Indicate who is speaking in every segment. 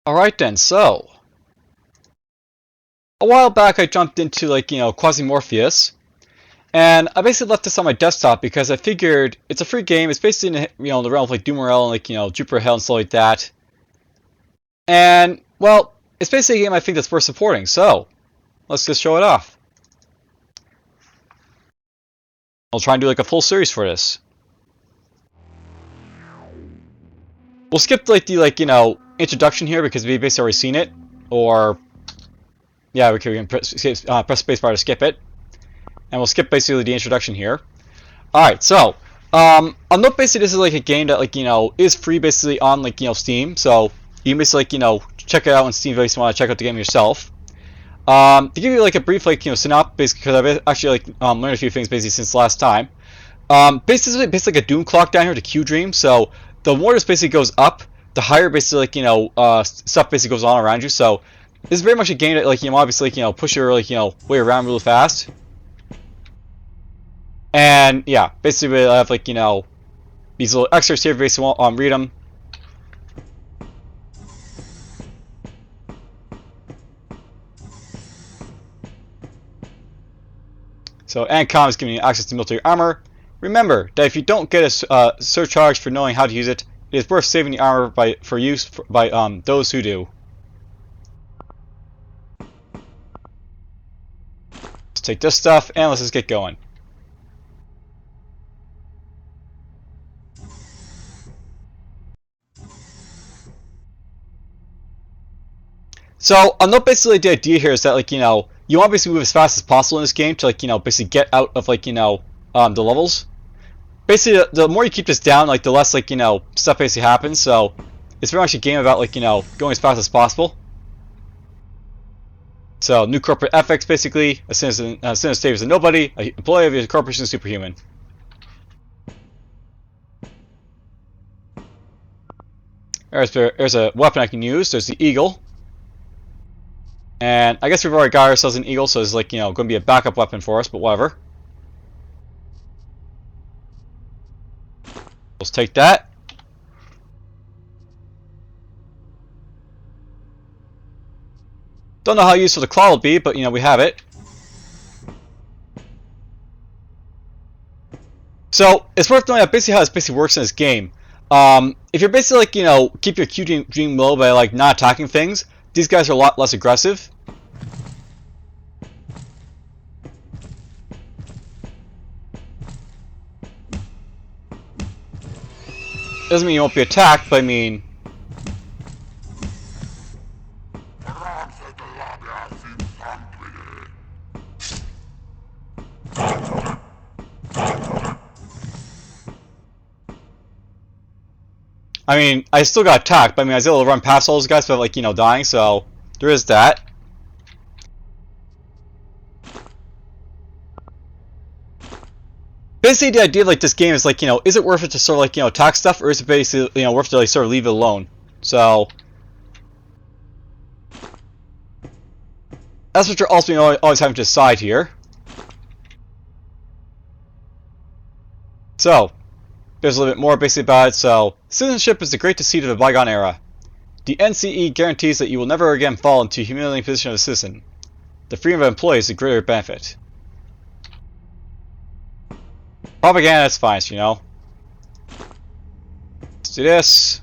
Speaker 1: Alright then, so a while back I jumped into Quasimorphosis, and I basically left this on my desktop because I figured it's a free game. It's basically in the realm of like Doomerel and Jupiter Hell and stuff like that. And well, it's basically a game I think that's worth supporting, so let's just show it off. I'll try and do like a full series for this. We'll skip the introduction here because we basically already seen it, or yeah, we can press spacebar to skip it, and we'll skip basically the introduction here. All right, so I'll note basically this is like a game that is free basically on Steam, so you can basically check it out on Steam if you want to check out the game yourself. To give you like a brief synopsis, because I've actually learned a few things basically since last time. Basically like a doom clock down here to Q Dream. So the more this basically goes up, the higher basically stuff basically goes on around you. So this is very much a game that obviously push your way around really fast. And yeah, basically I have these little extras here. Basically, read them. So, and com is giving you access to military armor. Remember that if you don't get a surcharge for knowing how to use it, it is worth saving the armor for use by those who do. Let's take this stuff and let's just get going. So, I'll note basically the idea here is that you want to basically move as fast as possible in this game to basically get out of the levels. Basically, the more you keep this down, the less stuff basically happens. So it's very much a game about going as fast as possible. So new corporate ethics basically: a citizen state is a nobody, an employee of a corporation is superhuman. There's a weapon I can use. There's the eagle. And I guess we've already got ourselves an eagle, so it's going to be a backup weapon for us, but whatever. Let's take that. Don't know how useful the claw will be, but we have it. So it's worth knowing basically how this basically works in this game. If you're basically keep your Q Dream low by not attacking things, these guys are a lot less aggressive. Doesn't mean you won't be attacked, but I mean... I still got attacked, but I was able to run past all those guys without, dying, so there is that. Basically, the idea of this game is is it worth it to sort of attack stuff, or is it basically worth it to sort of leave it alone? So that's what you're also always having to decide here. So there's a little bit more basically about it. So citizenship is the great deceit of the bygone era. The NCE guarantees that you will never again fall into a humiliating position of a citizen. The freedom of employees is a greater benefit. Propaganda, that's fine, Let's do this.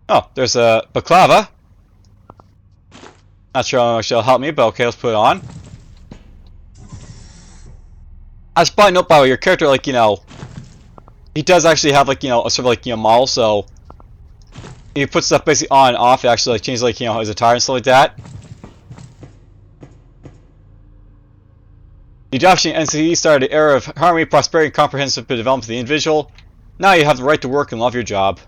Speaker 1: Oh, there's a baklava. Not sure how much it'll help me, but okay, let's put it on. I should probably note by the way, your character, he does actually have a sort of model, so he puts stuff basically on and off. It actually changes his attire and stuff like that. The adoption of NCE started the era of harmony, prosperity, and comprehensive development of the individual. Now you have the right to work and love your job.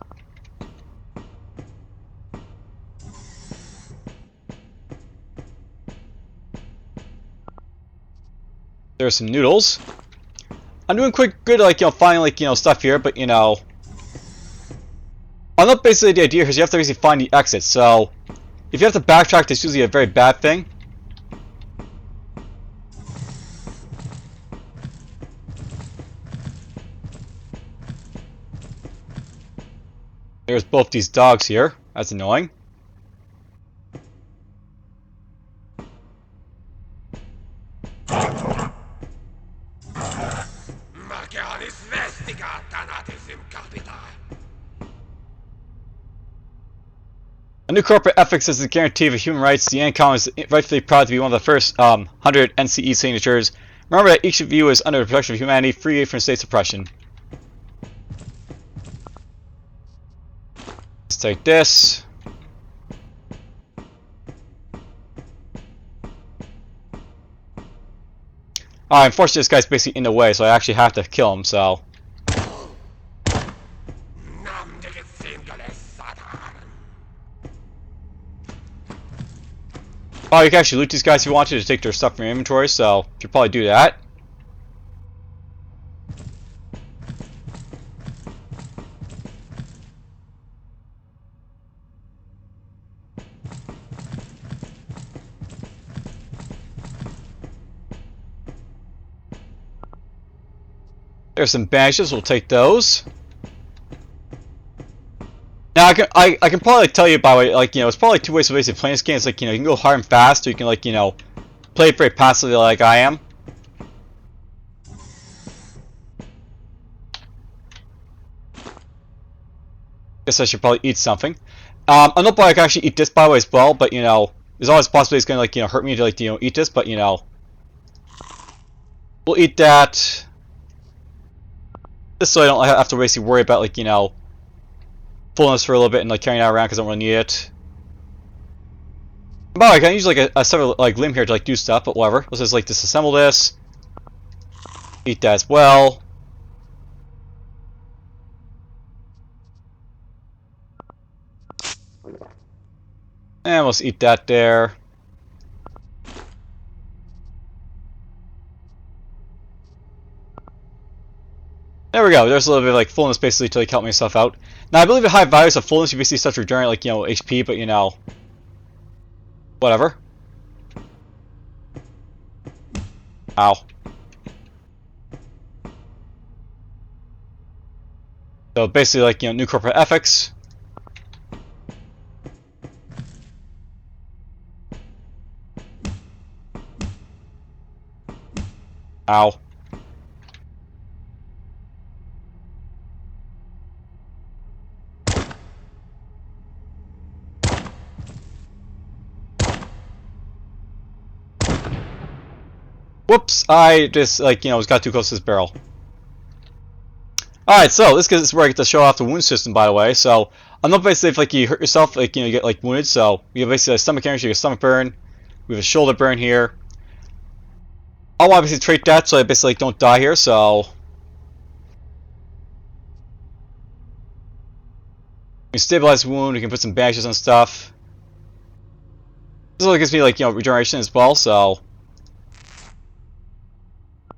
Speaker 1: There's some noodles. I'm doing quick, good, finding stuff here, but I'm not basically the idea here is you have to basically find the exit. So if you have to backtrack, that's usually a very bad thing. There's both these dogs here. That's annoying. A new corporate ethics is a guarantee of human rights. The ANCOM is rightfully proud to be one of the first 100 NCE signatures. Remember that each of you is under the protection of humanity, free from state suppression. Let's take this. Unfortunately, this guy's basically in the way, so I actually have to kill him, so. Oh, you can actually loot these guys if you wanted to take their stuff from your inventory, so you should probably do that. There's some bandages, we'll take those. Now I can probably tell you by way, like, you know, it's probably two ways of basically playing this game. It's like, you know, you can go hard and fast, or you can, like, you know, play it very passively like I am. Guess I should probably eat something. I'm not probably I can actually eat this by the way as well, but you know, there's always a possibility it's gonna, like, you know, hurt me to, like, you know, eat this, but you know, we'll eat that. Just so I don't have to basically worry about, like, you know, fullness for a little bit and like carrying that around because I don't really need it. But I can use like a several like limb here to like do stuff, but whatever. Let's just like disassemble this. Eat that as well. And let's eat that there. There we go. There's a little bit of like fullness basically to like help myself out. Now I believe at high values of fullness you basically start to regenerate like, you know, HP, but you know, whatever. Ow. So basically like, you know, new corporate ethics. Ow. Whoops, I just, like, you know, got too close to this barrel. Alright, so this is where I get to show off the wound system, by the way. So, I'm not basically if, like, you hurt yourself, like, you know, you get, like, wounded. So, you have basically a stomach damage, you get a stomach burn. We have a shoulder burn here. I want to basically trait that so I basically, like, don't die here, so. We stabilize the wound, we can put some bandages on stuff. This also gives me, like, you know, regeneration as well, so.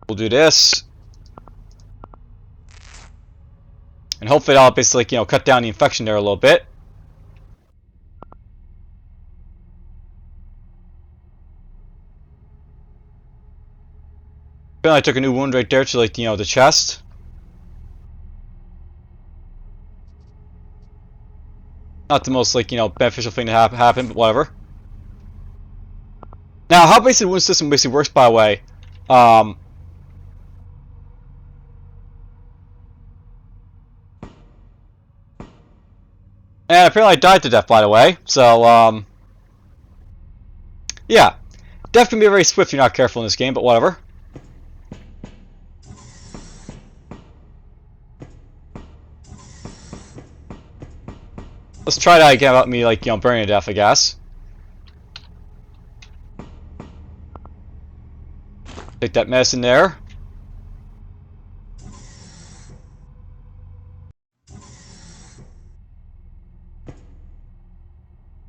Speaker 1: We'll do this. And hopefully that'll basically, like, you know, cut down the infection there a little bit. Then I took a new wound right there to, like, you know, the chest. Not the most, like, you know, beneficial thing to happen, but whatever. Now, how basically the wound system basically works, by the way. And apparently I died to death, by the way. So, yeah. Death can be very swift if you're not careful in this game, but whatever. Let's try that again without me, like, you know, burning to death, I guess. Take that medicine there.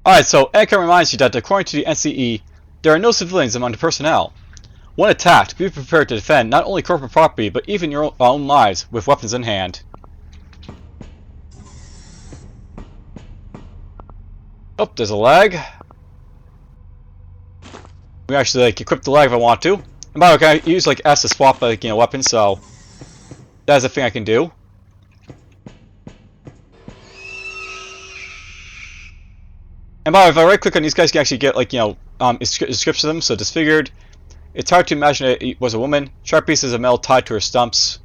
Speaker 1: Alright, so Anchor reminds you that according to the NCE, there are no civilians among the personnel. When attacked, be prepared to defend not only corporate property, but even your own lives with weapons in hand. Oh, there's a leg. We actually, like, equip the leg if I want to. And by the way, I can use, like, S to swap, like, you know, weapons, so that's a thing I can do. And by the way, if I right click on these guys, you can actually get like, a description of them. So disfigured. It's hard to imagine it was a woman. Sharp pieces of metal tied to her stumps.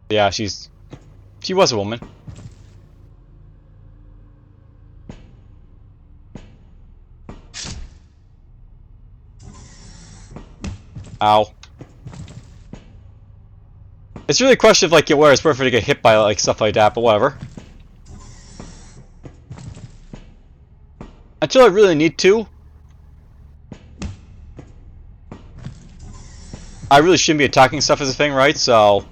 Speaker 1: Yeah, she was a woman. Ow. It's really a question of like where it's worth it to get hit by like stuff like that, but whatever. Until I really need to, I really shouldn't be attacking stuff as a thing, right? So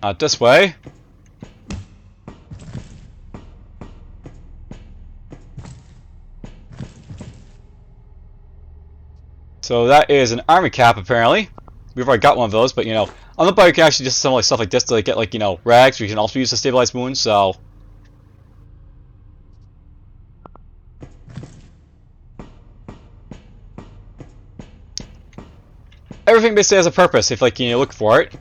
Speaker 1: not this way. So that is an army cap, apparently. We've already got one of those, but on the bike you can actually just assemble like stuff like this to like, get like rags, which you can also use to stabilize wounds. So everything basically has a purpose if like you look for it.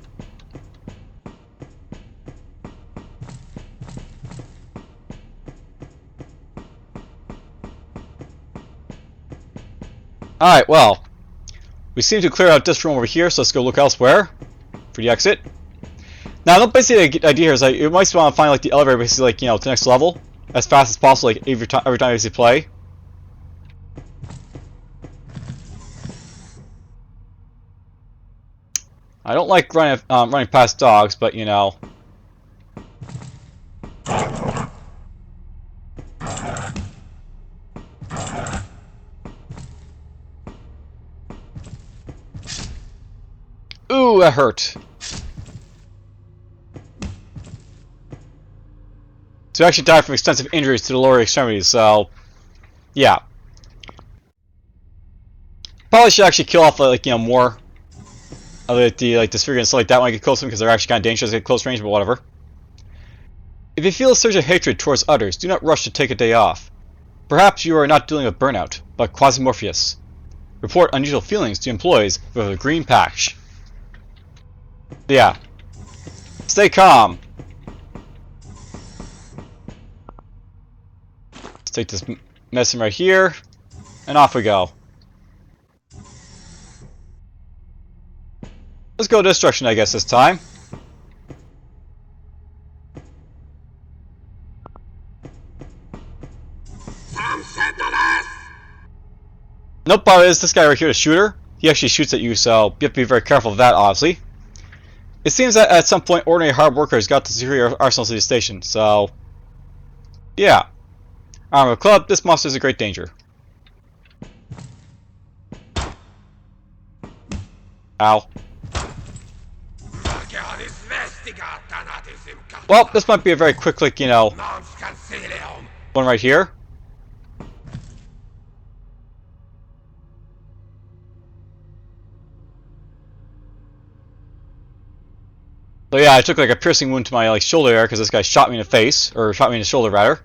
Speaker 1: Alright, well, we seem to clear out this room over here, so let's go look elsewhere for the exit. Now, the basic idea here is like you might want to find like the elevator basically like to the next level as fast as possible, like every time you basically play. I don't like running past dogs, but Ooh, that hurt. So I actually died from extensive injuries to the lower extremities, so yeah. Probably should actually kill off like more of the like disfigurement and stuff like that when I get close to them, because they're actually kind of dangerous at close range, but whatever. If you feel a surge of hatred towards others, do not rush to take a day off. Perhaps you are not dealing with burnout, but Quasimorphosis. Report unusual feelings to employees with a green patch. Yeah. Stay calm. Let's take this medicine right here, and off we go. Let's go this direction, I guess, this time. Nope, by the way, this guy right here, the shooter. He actually shoots at you, so you have to be very careful of that, obviously. It seems that at some point, ordinary hard workers got to superior arsenals of the station, so yeah. Armor Club, this monster is a great danger. Ow. Well, this might be a very quick, like, one right here. So yeah, I took like a piercing wound to my like shoulder there because this guy shot me in the face, or shot me in the shoulder rather.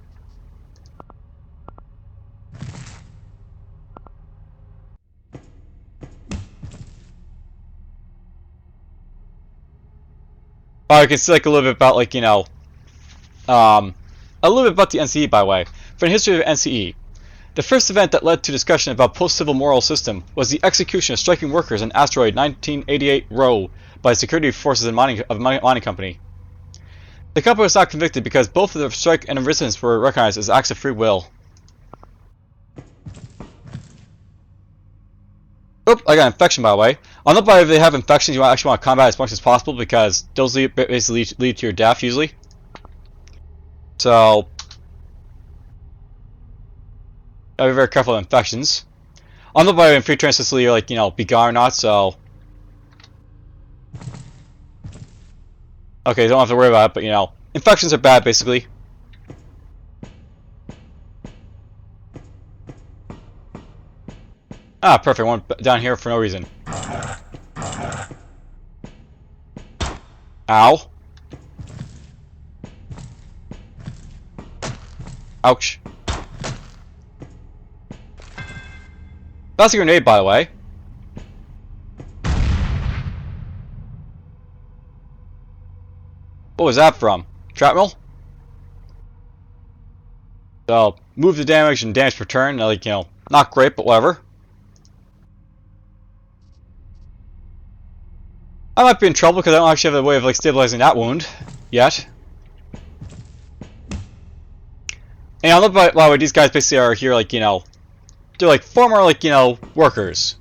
Speaker 1: I can see like a little bit about like a little bit about the NCE, by the way. For the history of NCE, the first event that led to discussion about post-civil moral system was the execution of striking workers in asteroid 1988 Row by security forces of a mining company. The company was not convicted because both of the strike and resistance were recognized as acts of free will. Oop, I got an infection, by the way. I'll note by if they have infections, you actually want to combat as much as possible because those basically lead to your death usually. So gotta be very careful of infections. I'll note by if in free trans Sicily you're like be gone or not. So okay, don't have to worry about it. But infections are bad basically. Ah, perfect. One down here for no reason. Ow. Ouch. That's a grenade, by the way. What was that from? Shrapnel? So, move the damage and damage per turn. Like, you know, not great, but whatever. I might be in trouble because I don't actually have a way of like stabilizing that wound yet. And I love by the way these guys basically are here like, you know, they're like former like, you know, workers.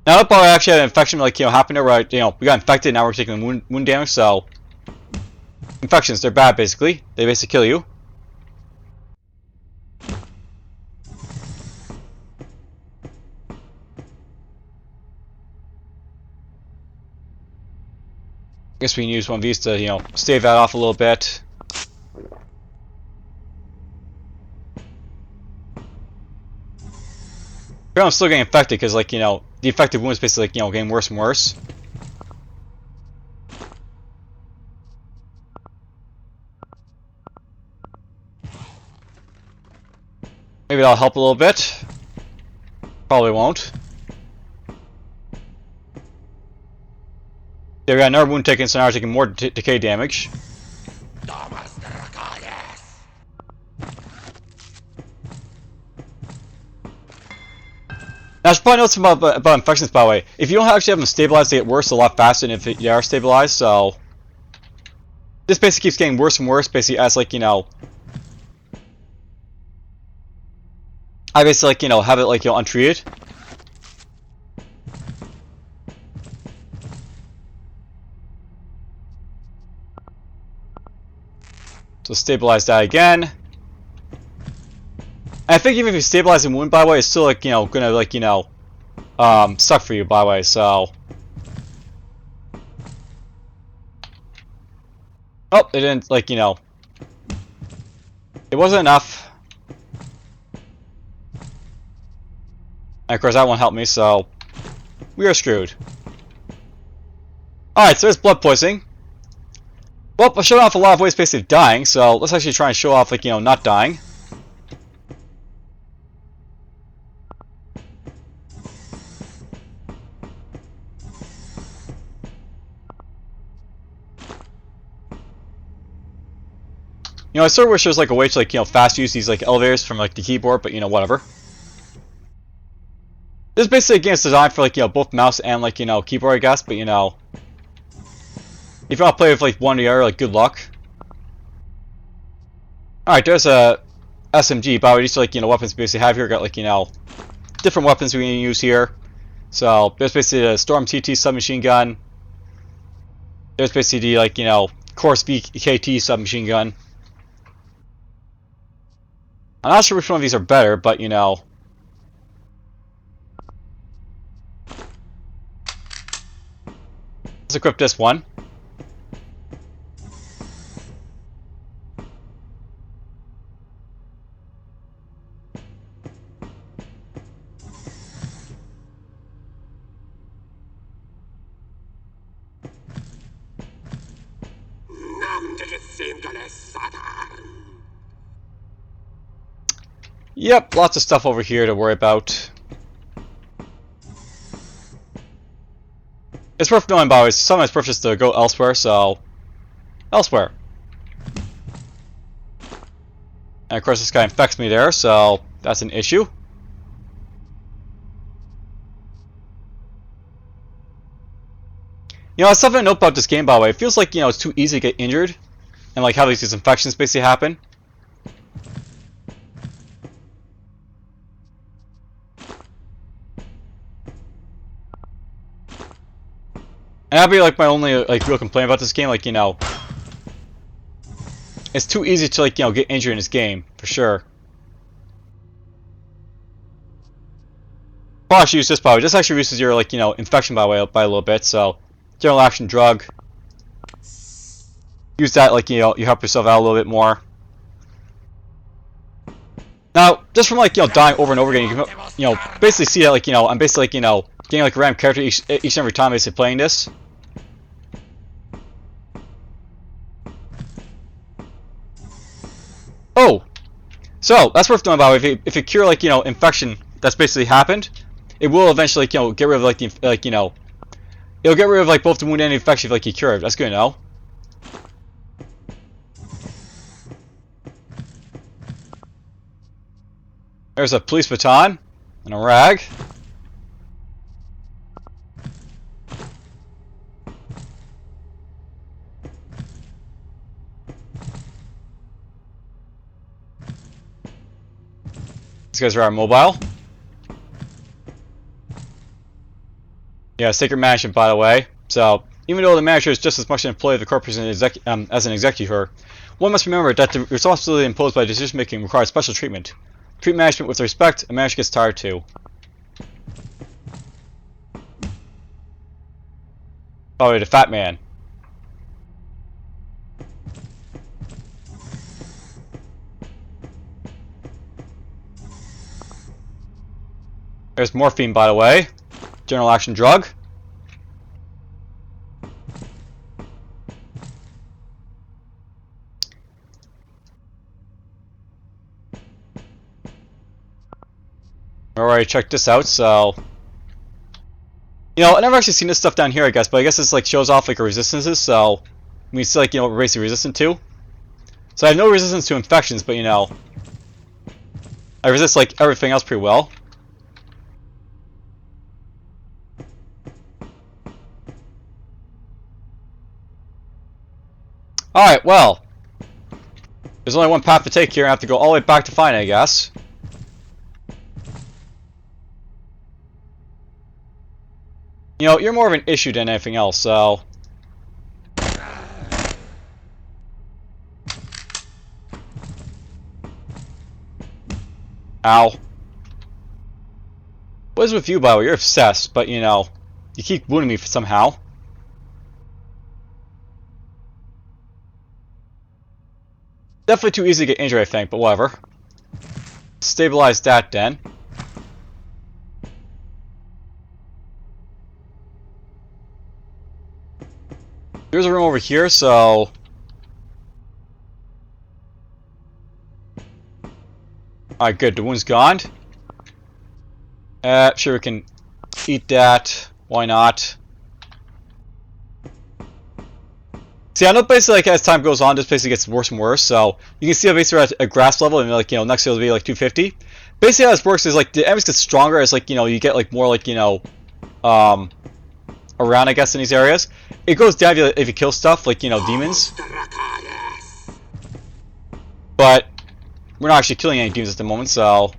Speaker 1: Now that I actually had an infection like, you know, happen there where you know, we got infected and now we're taking wound damage, so infections, they're bad basically. They basically kill you. I guess we can use one of these to, you know, stave that off a little bit. But I'm still getting infected because, like, you know, the infected wound is basically, like, you know, getting worse and worse. Maybe that'll help a little bit. Probably won't. There we got another wound taken, so now we're taking more decay damage. Now, I should probably note something about infections, by the way. If you don't actually have them stabilized, they get worse a lot faster than if they are stabilized, so... This basically keeps getting worse and worse, basically, as, like, you know... I basically, like, you know, have it, like, you know, untreated. So stabilize that again. And I think even if you stabilize the wound, by the way, it's still like, you know, gonna like, you know, suck for you, by the way, so. Oh, it didn't, like, you know. It wasn't enough. And of course that won't help me, so we are screwed. Alright, so there's blood poisoning. Well, I showed off a lot of ways basically of dying, so let's actually try and show off, like, you know, not dying. You know, I sort of wish there was like a way to like, you know, fast use these like elevators from like the keyboard, but you know, whatever. This is basically a game that's designed for like, you know, both mouse and like, you know, keyboard, I guess, but you know, if you want to play with like one or the other, like, good luck. Alright, there's a SMG, but we just like, you know, weapons we basically have here. Got like, you know, different weapons we can use here. So there's basically a Storm TT submachine gun. There's basically the like, you know, Course VKT submachine gun. I'm not sure which one of these are better, but you know. Let's equip this one. Yep, lots of stuff over here to worry about. It's worth knowing about. It's sometimes worth just to go elsewhere, so elsewhere. And of course this guy infects me there, so that's an issue. You know, it's something to note about this game, by the way. It feels like, you know, it's too easy to get injured. And like how these infections basically happen. And that'd be like my only like real complaint about this game, like, you know, it's too easy to like, you know, get injured in this game, for sure. I'll actually use this, by the way. This actually reduces your like, you know, infection by the way by a little bit, so general action drug. Use that like, you know, you help yourself out a little bit more. Now, just from like, you know, dying over and over again, you can, you know, basically see that like, you know, I'm basically like, you know, getting like a random character each and every time basically playing this. Oh! So that's worth knowing about. If you cure like infection that's basically happened, it will eventually get rid of like the it'll get rid of like both the wound and the infection if like you cure it. That's good to know. There's a police baton and a rag. These guys are mobile. Yeah, Sacred Management, by the way. So, even though the manager is just as much an employee of the corporation as an executor, one must remember that the responsibility imposed by decision-making requires special treatment. Treat management with respect, a manager gets tired too. Oh, the fat man. There's morphine, by the way. General action drug. Alright, check this out, so... I've never actually seen this stuff down here, I guess, but I guess this like shows off like our resistances, so... We see like, what we're basically resistant to. So I have no resistance to infections, but I resist like everything else pretty well. Alright, well. There's only one path to take here, and I have to go all the way back to find it, I guess. You're more of an issue than anything else, so... Ow. What is with you, by the way? You're obsessed, but you keep wounding me somehow. Definitely too easy to get injured, I think, but whatever. Stabilize that then. There's a room over here, so... Alright, good. The wound's gone. Sure, we can eat that. Why not? See, I know basically like as time goes on, this basically gets worse and worse. So you can see how basically at grass level, and like next it'll be like 250. Basically, how this works is like the enemies get stronger as like you get like more like around, I guess, in these areas. It goes down if you kill stuff like demons. But we're not actually killing any demons at the moment, so.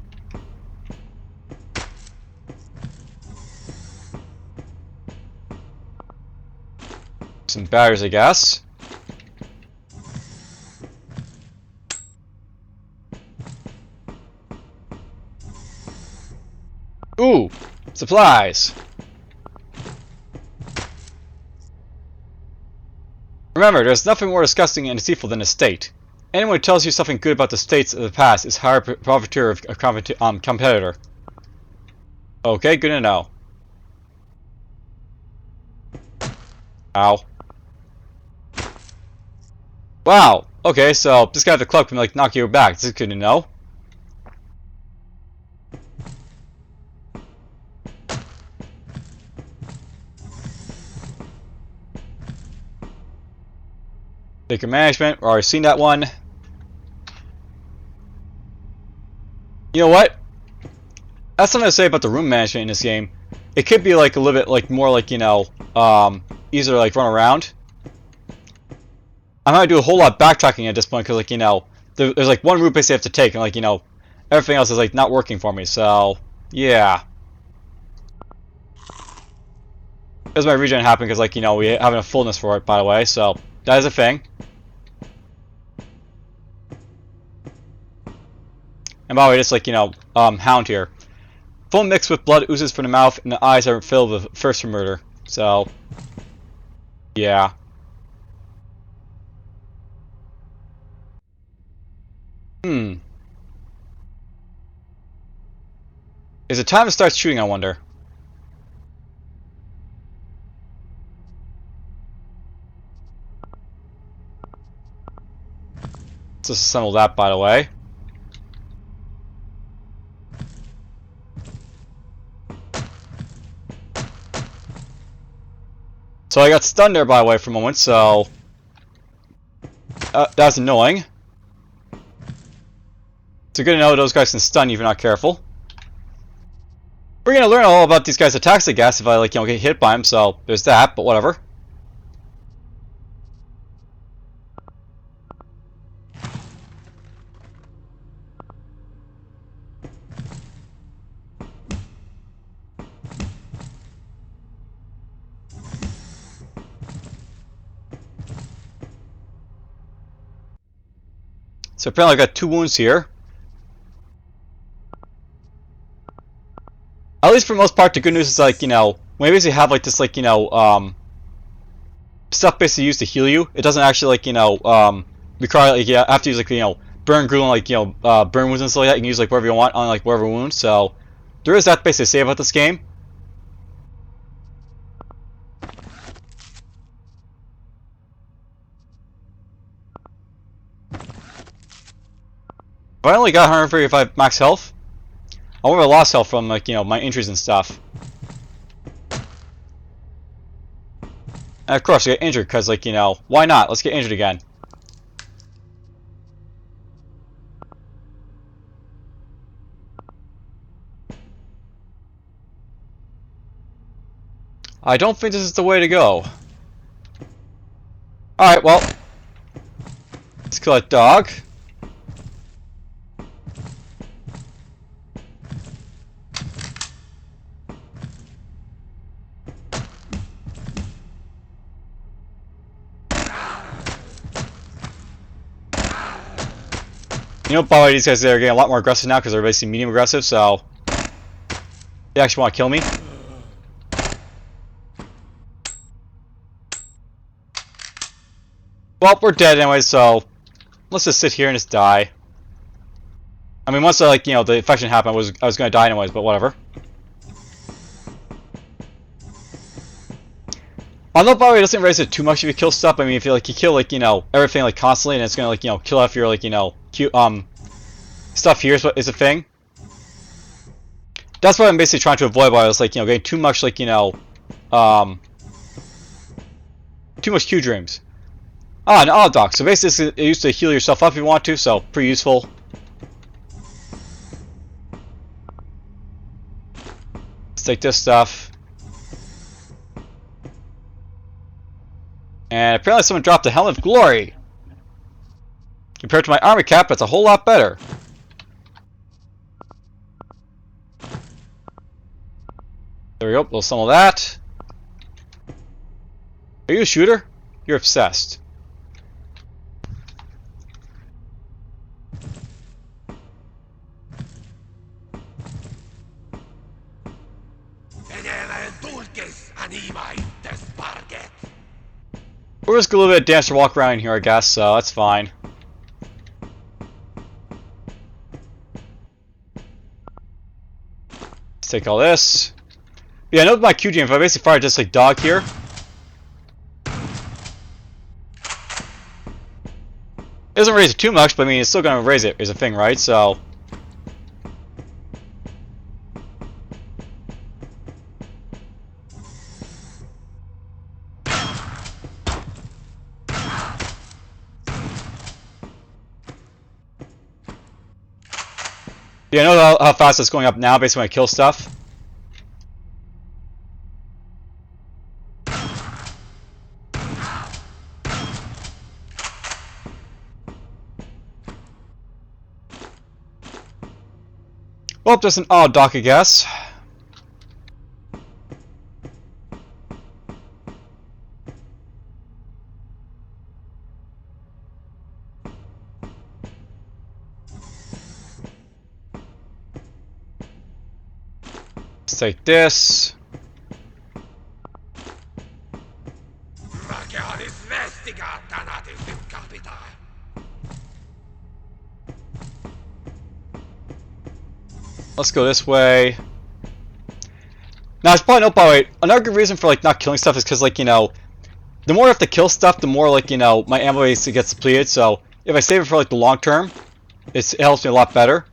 Speaker 1: Some barriers, I guess. Ooh, supplies. Remember, there's nothing more disgusting and deceitful than a state. Anyone who tells you something good about the states of the past is higher provocateur of a competitor. Okay, good to know. Ow. Wow. Okay, so this guy at the club can like knock you back. This is good to know. Sacred Management. We've already seen that one. You know what? That's something to say about the room management in this game. It could be like a little bit like more like easier to like run around. I'm gonna do a whole lot of backtracking at this point because like there's like one route basically I have to take, and like everything else is like not working for me. So yeah. That's my regen happened because like we have a fullness for it, by the way. So that is a thing. And by the way, it's like hound here. Foam mixed with blood oozes from the mouth, and the eyes are filled with thirst for murder. So yeah. Is it time to start shooting, I wonder? Let's assemble that, by the way. So I got stunned there, by the way, for a moment, so... that was annoying. It's good to know those guys can stun you if you're not careful. We're gonna learn all about these guys' attacks, I guess, if I, like, get hit by them, so there's that, but whatever. So apparently I've got 2 wounds here. At least for the most part, the good news is, like, when you basically have, like, this, like, stuff basically used to heal you, it doesn't actually, like, require, like, you have to use, like, burn glue and, like, burn wounds and stuff like that. You can use, like, whatever you want on, like, whatever wound, so there is that basically to say about this game. But I only got 135 max health. I would have lost health from, like, my injuries and stuff. And of course, I get injured because, like, why not? Let's get injured again. I don't think this is the way to go. Alright, well. Let's kill that dog. By the way, these guys are getting a lot more aggressive now because they're basically medium aggressive, so they actually want to kill me. Well, we're dead anyway, so let's just sit here and just die. I mean, once the infection happened, I was going to die anyways, but whatever. Although, by the way, it doesn't raise it too much if you kill stuff. I mean, if you kill everything like constantly, and it's gonna kill off your stuff here is a thing. That's what I'm basically trying to avoid by getting too much too much Q dreams. Ah, an auto dock. So basically, it used to heal yourself up if you want to. So pretty useful. Let's take this stuff. And apparently someone dropped the Helmet of Glory. Compared to my armor cap, that's a whole lot better. There we go, a little some of that. Are you a shooter? You're obsessed. We're just a little bit of dance to walk around here, I guess, so that's fine. Let's take all this. Yeah, I know my Q dream, if I basically fire just like dog here. It doesn't raise it too much, but I mean, it's still going to raise it, is a thing, right? So. Yeah, I know how fast it's going up now based on when I kill stuff. Well, just an odd dock, I guess. Let's take this. Let's go this way. Now, I should probably note, by the way, another good reason for not killing stuff is because the more I have to kill stuff, the more my ammo base gets depleted. So if I save it for the long term, it helps me a lot better.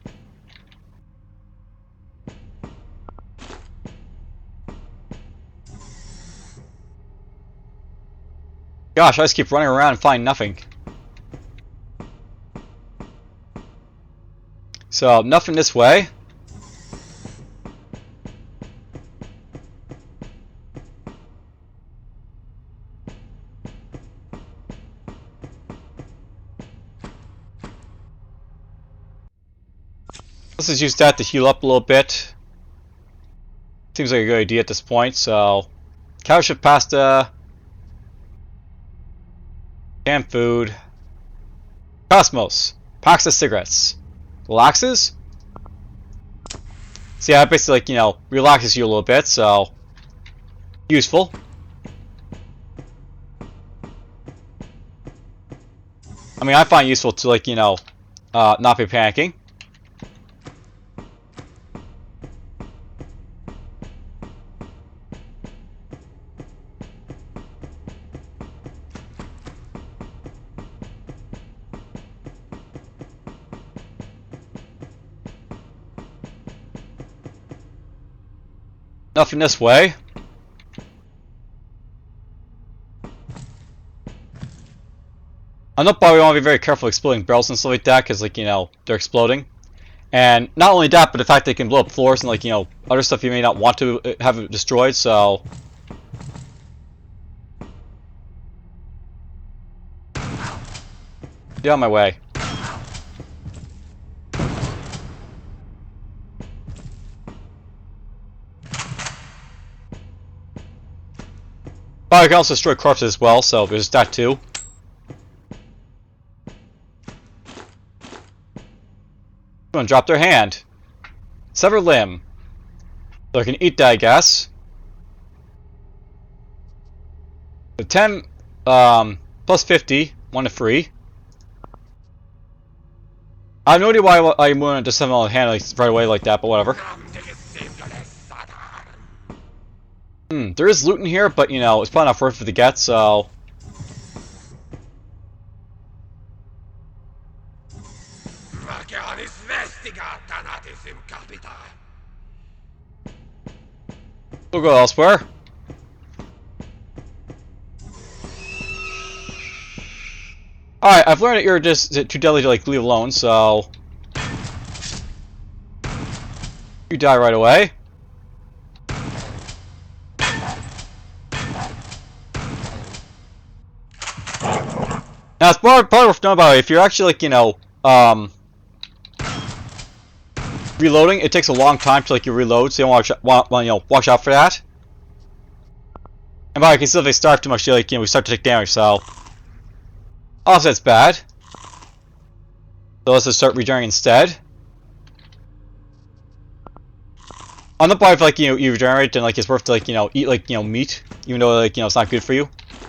Speaker 1: Gosh, I just keep running around and find nothing. So, nothing this way. Let's just use that to heal up a little bit. Seems like a good idea at this point, so... Couch of pasta. Canned food. Cosmos. Packs of cigarettes. Relaxes? So yeah, basically, like, you know, relaxes you a little bit, so... Useful. I mean, I find it useful to, like, you know, not be panicking. Nothing this way. I know probably want to be very careful exploding barrels and stuff like that, because, like, you know, they're exploding. And not only that, but the fact they can blow up floors and, like, you know, other stuff you may not want to have destroyed, so... Get out of my way. But I can also destroy corpses as well, so there's that too. Gonna drop their hand. Sever limb. So I can eat that, I guess. So 10, plus 50, 1 to free. I have no idea why I wanted to summon on the hand like, right away like that, but whatever. There is loot in here, but you know, it's probably not worth it to get, so... We'll go elsewhere. Alright, I've learned that you're just too deadly to like leave alone, so... You die right away. Now, it's probably worth knowing about it. If you're actually, like, you know, reloading, it takes a long time to, like, you reload, so you want you know, watch out for that. And by the way, you can see if they starve too much, like, you know, we start to take damage, so... Offset's bad. So let's just start regenerating instead. On the part, if, like, you regenerate, then, like, it's worth to, like, you know, eat, like, you know, meat, even though, like, you know, it's not good for you,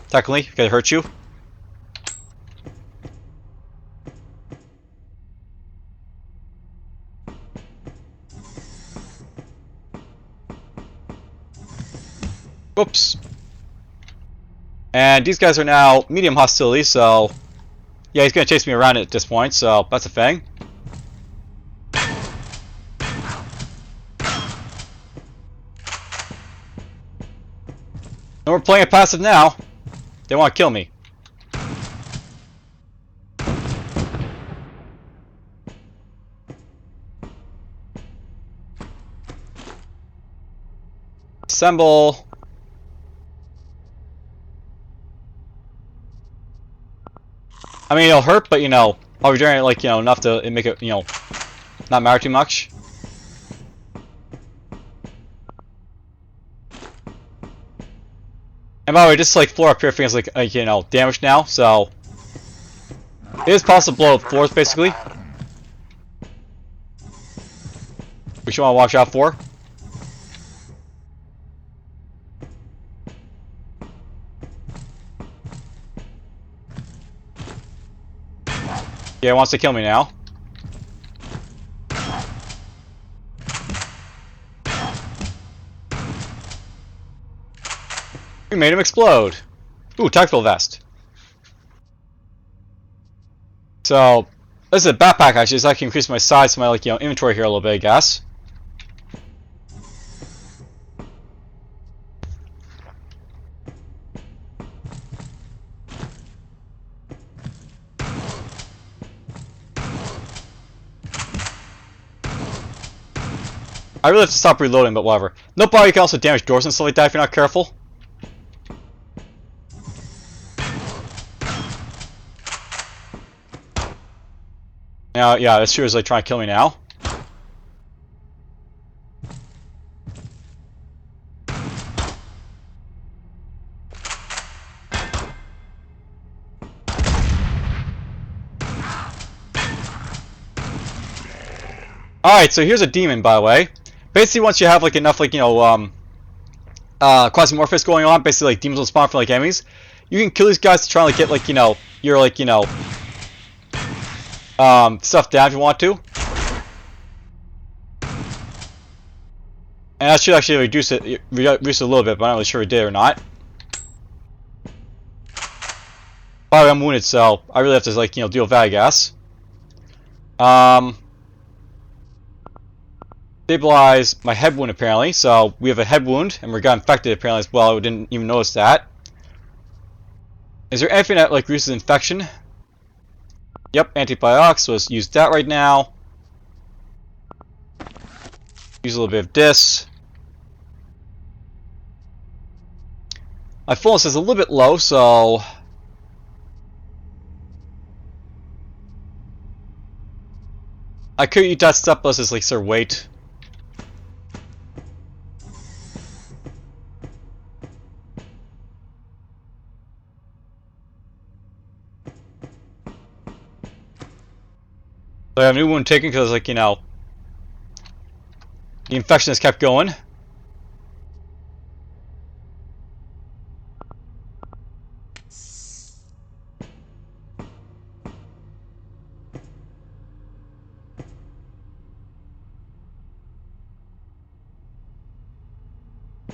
Speaker 1: technically, because it hurts you. Whoops. And these guys are now medium hostility, so... Yeah, he's gonna chase me around at this point, so that's a thing. And we're playing a passive now. They want to kill me. Assemble. I mean, it'll hurt, but, you know, I'll regenerate, like, you know, enough to make it, you know, not matter too much. And by the way, just, like, floor up here feels like, you know, damaged now, so... It is possible to blow up floors, basically. Which you want to watch out for. Yeah, he wants to kill me now. We made him explode. Ooh, tactical vest. So, this is a backpack actually, so I can increase my size, my, like, you know, inventory here a little bit, I guess. I really have to stop reloading, but whatever. No body can also damage doors and stuff like that if you're not careful. Now, yeah, this sure is like trying to kill me now. Alright, so here's a demon, by the way. Basically, once you have like enough, like, you know, Quasimorphosis going on, basically like demons will spawn from like enemies, you can kill these guys to try and like get like, you know, your like, you know, stuff down if you want to. And that should actually reduce it a little bit, but I'm not really sure it did or not. By the way, I'm wounded, so I really have to like, you know, deal with that, I guess. Stabilize my head wound apparently, so we have a head wound, and we got infected apparently as well. I didn't even notice that. Is there anything that like reduces infection? Yep, antibiotics, so let's use that right now. Use a little bit of this. My fullness is a little bit low, so I could eat that stuff, but let's just like sort of wait. So I have a new wound taken because, like, you know, the infection has kept going.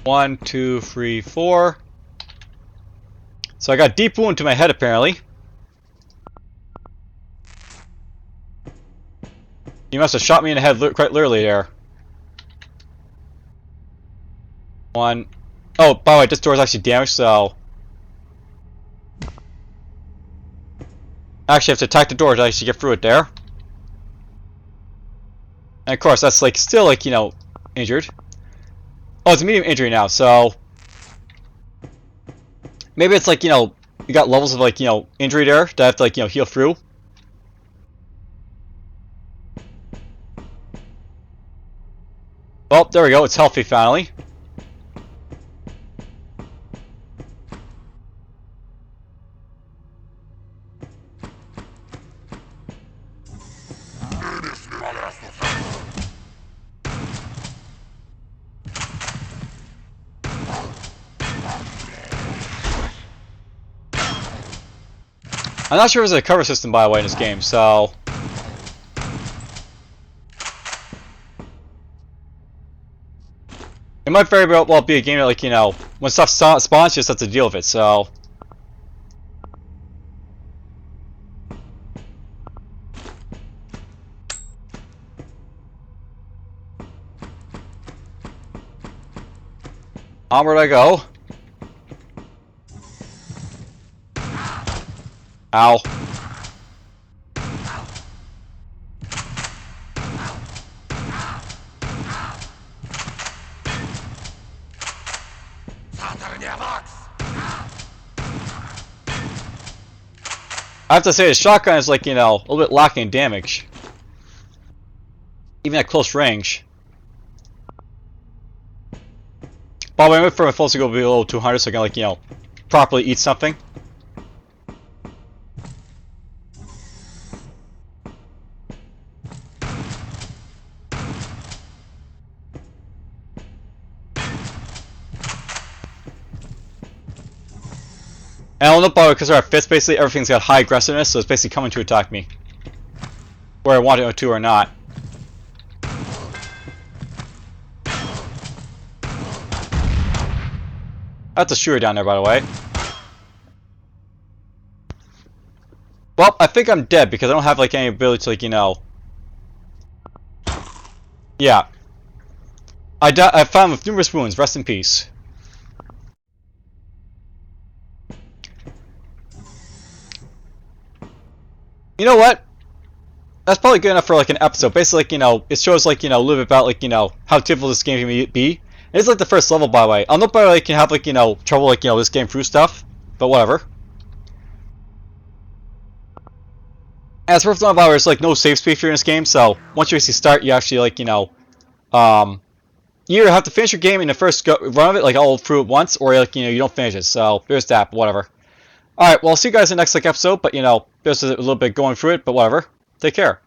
Speaker 1: One, two, three, four. So I got deep wound to my head apparently. You must have shot me in the head quite literally there. One. Oh, by the way, this door is actually damaged, so I actually have to attack the door to actually get through it there. And of course, that's like still like, you know, injured. Oh, it's a medium injury now, so maybe it's like, you know, you got levels of like, you know, injury there that I have to like, you know, heal through. Well, there we go, it's healthy finally. I'm not sure if there's a cover system, by the way, in this game, so it might very well be a game that, like, you know, when stuff spawns, you just have to deal with it, so onward I go. Ow. I have to say, the shotgun is like, you know, a little bit lacking in damage. Even at close range. By the way, I'm waiting for my pulse to go below 200 so I can, like, you know, properly eat something. And I don't know, by the way, because we're at fifth, basically everything's got high aggressiveness, so it's basically coming to attack me. Where I want it to or not. That's a shooter down there, by the way. Well, I think I'm dead because I don't have like any ability to, like, you know. Yeah. I found with numerous wounds. Rest in peace. You know what? that's probably good enough for like an episode. Basically, like, you know, it shows like, you know, a little bit about like, you know, how difficult this game can be. It's like the first level, by the way. I know by the way you can have like, you know, trouble like, you know, this game through stuff, but whatever. As for one, there's like no save speed in this game, so once you actually start, you actually like, you know, you either have to finish your game in the first run of it, like all through it once, or like, you know, you don't finish it. So there's that, but whatever. All right, well, I'll see you guys in the next like episode. But you know, there's a little bit going through it, but whatever. Take care.